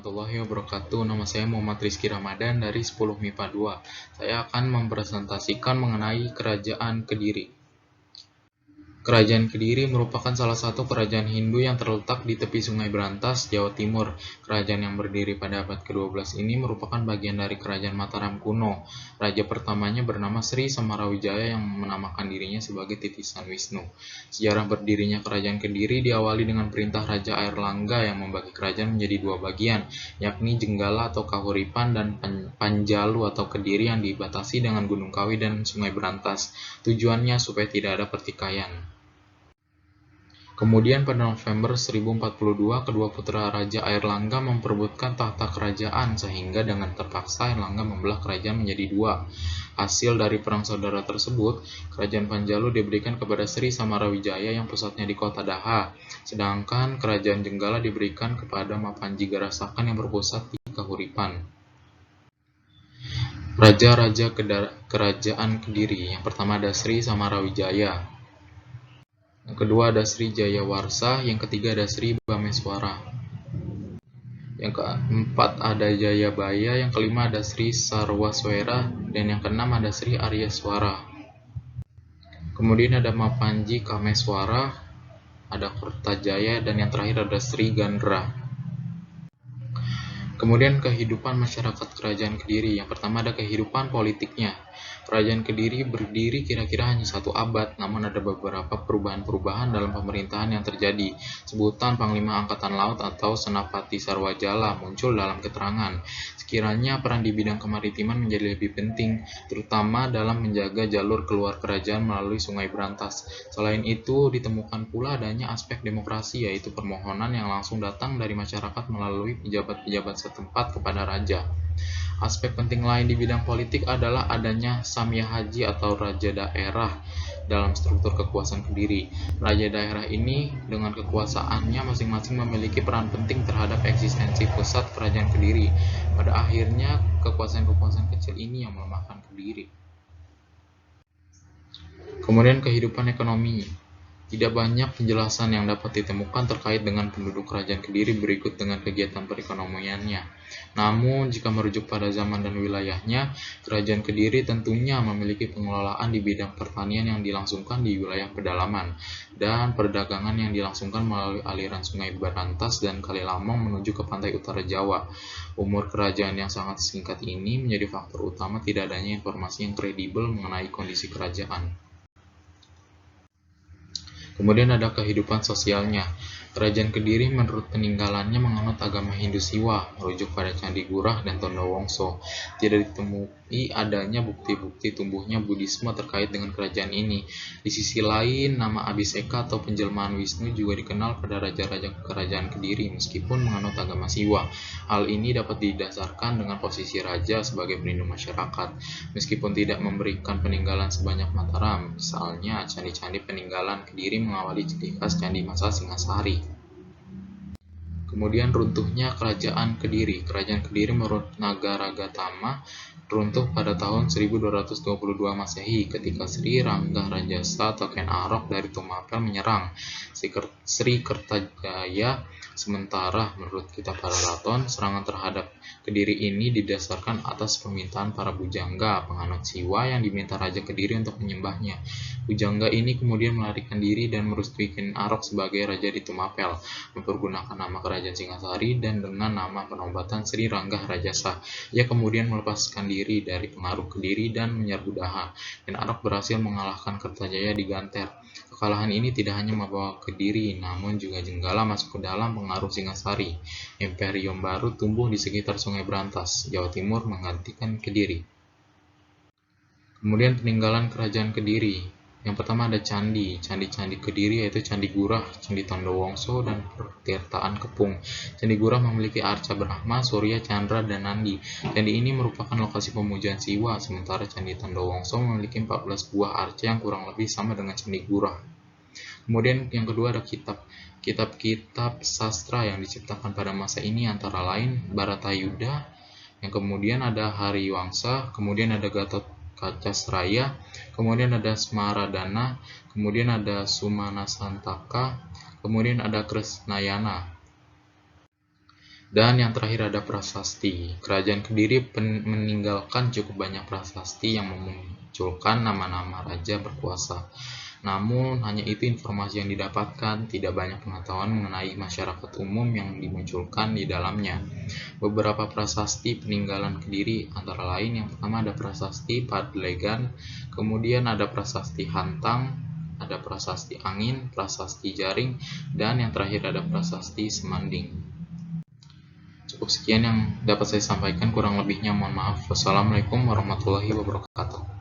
warahmatullahi wabarakatuh. Nama saya Muhammad Rizky Ramadan dari 10 MIPA 2. Saya akan mempresentasikan mengenai Kerajaan Kediri. Kerajaan Kediri merupakan salah satu kerajaan Hindu yang terletak di tepi Sungai Brantas, Jawa Timur. Kerajaan yang berdiri pada abad ke-12 ini merupakan bagian dari Kerajaan Mataram kuno. Raja pertamanya bernama Sri Samarawijaya yang menamakan dirinya sebagai titisan Wisnu. Sejarah berdirinya Kerajaan Kediri diawali dengan perintah Raja Airlangga yang membagi kerajaan menjadi dua bagian, yakni Jenggala atau Kahuripan dan Panjalu atau Kediri yang dibatasi dengan Gunung Kawi dan Sungai Brantas. Tujuannya supaya tidak ada pertikaian. Kemudian pada November 1042, kedua putra Raja Airlangga memperebutkan tahta kerajaan sehingga dengan terpaksa Airlangga membelah kerajaan menjadi dua. Hasil dari perang saudara tersebut, kerajaan Panjalu diberikan kepada Sri Samarawijaya yang pusatnya di kota Daha, sedangkan kerajaan Jenggala diberikan kepada Mapanji Garasakan yang berpusat di Kahuripan. Raja-raja Kerajaan Kediri. Yang pertama ada Sri Samarawijaya. Yang kedua ada Sri Jayawarsa, yang ketiga ada Sri Bameswara. Yang keempat ada Jayabaya, yang kelima ada Sri Sarwaswera, dan yang keenam ada Sri Aryaswara. Kemudian ada Mapanji Kameswara, ada Kertajaya, dan yang terakhir ada Sri Gandra. Kemudian kehidupan masyarakat Kerajaan Kediri. Yang pertama ada kehidupan politiknya. Kerajaan Kediri berdiri kira-kira hanya 1 abad, namun ada beberapa perubahan-perubahan dalam pemerintahan yang terjadi. Sebutan Panglima Angkatan Laut atau Senapati Sarwajala muncul dalam keterangan. Sekiranya peran di bidang kemaritiman menjadi lebih penting, terutama dalam menjaga jalur keluar kerajaan melalui Sungai Brantas. Selain itu, ditemukan pula adanya aspek demokrasi, yaitu permohonan yang langsung datang dari masyarakat melalui pejabat-pejabat setempat kepada raja. Aspek penting lain di bidang politik adalah adanya Samya Haji atau Raja Daerah dalam struktur kekuasaan Kediri. Raja daerah ini dengan kekuasaannya masing-masing memiliki peran penting terhadap eksistensi pusat Kerajaan Kediri. Pada akhirnya, kekuasaan-kekuasaan kecil ini yang melemahkan Kediri. Kemudian kehidupan ekonomi. Tidak banyak penjelasan yang dapat ditemukan terkait dengan penduduk Kerajaan Kediri berikut dengan kegiatan perekonomiannya. Namun, jika merujuk pada zaman dan wilayahnya, Kerajaan Kediri tentunya memiliki pengelolaan di bidang pertanian yang dilangsungkan di wilayah pedalaman, dan perdagangan yang dilangsungkan melalui aliran Sungai Brantas dan Kali Lamong menuju ke pantai utara Jawa. Umur kerajaan yang sangat singkat ini menjadi faktor utama tidak adanya informasi yang kredibel mengenai kondisi kerajaan. Kemudian ada kehidupan sosialnya. Kerajaan Kediri menurut peninggalannya menganut agama Hindu Siwa, merujuk pada Candi Gurah dan Tondo Wongso. Tidak ditemui adanya bukti-bukti tumbuhnya Buddhisme terkait dengan kerajaan ini. Di sisi lain, nama Abhiseka atau penjelmaan Wisnu juga dikenal pada raja-raja kerajaan Kediri meskipun menganut agama Siwa. Hal ini dapat didasarkan dengan posisi raja sebagai pelindung masyarakat, meskipun tidak memberikan peninggalan sebanyak Mataram. Misalnya, candi-candi peninggalan Kediri mengawali ciri khas candi masa Singasari. Kemudian runtuhnya Kerajaan Kediri. Kerajaan Kediri menurut Nagaragatama runtuh pada tahun 1222 Masehi ketika Sri Rangga Rajasa atau Ken Arok dari Tumapel menyerang Sri Kertajaya. Sementara menurut kitab Pararaton, serangan terhadap Kediri ini didasarkan atas permintaan para bujangga, penganut Siwa yang diminta Raja Kediri untuk menyembahnya. Bujangga ini kemudian melarikan diri dan merestui Ken Arok sebagai raja di Tumapel, mempergunakan nama Kerajaan Singasari dan dengan nama penobatan Sri Rangga Rajasa. Ia kemudian melepaskan diri dari pengaruh Kediri dan menyerbu Daha. Ken Arok berhasil mengalahkan Kertajaya di Ganter. Kekalahan ini tidak hanya membawa Kediri, namun juga Jenggala masuk ke dalam pengaruh Singasari. Imperium baru tumbuh di sekitar Sungai Brantas, Jawa Timur menggantikan Kediri. Kemudian peninggalan Kerajaan Kediri. Yang pertama ada candi Kediri yaitu Candi Gurah, Candi Tondo Wongso, dan Pertirtaan Kepung. Candi Gurah memiliki arca Brahma, Surya, Chandra, dan Nandi. Candi ini merupakan lokasi pemujaan Siwa, sementara Candi Tondo Wongso memiliki 14 buah arca yang kurang lebih sama dengan Candi Gurah. Kemudian yang kedua ada kitab-kitab sastra yang diciptakan pada masa ini antara lain Bharatayuddha, yang kemudian ada Hariwangsa, kemudian ada Gatotkaca, kemudian ada Smaradana, kemudian ada Sumanasantaka, kemudian ada Krisnayana. Dan yang terakhir ada prasasti. Kerajaan Kediri meninggalkan cukup banyak prasasti yang memunculkan nama-nama raja berkuasa. Namun, hanya itu informasi yang didapatkan, tidak banyak pengetahuan mengenai masyarakat umum yang dimunculkan di dalamnya. Beberapa prasasti peninggalan Kediri antara lain yang pertama ada prasasti Padlegan, kemudian ada prasasti Hantang, ada prasasti Angin, prasasti Jaring, dan yang terakhir ada prasasti Semanding. Cukup sekian yang dapat saya sampaikan, kurang lebihnya mohon maaf. Wassalamualaikum warahmatullahi wabarakatuh.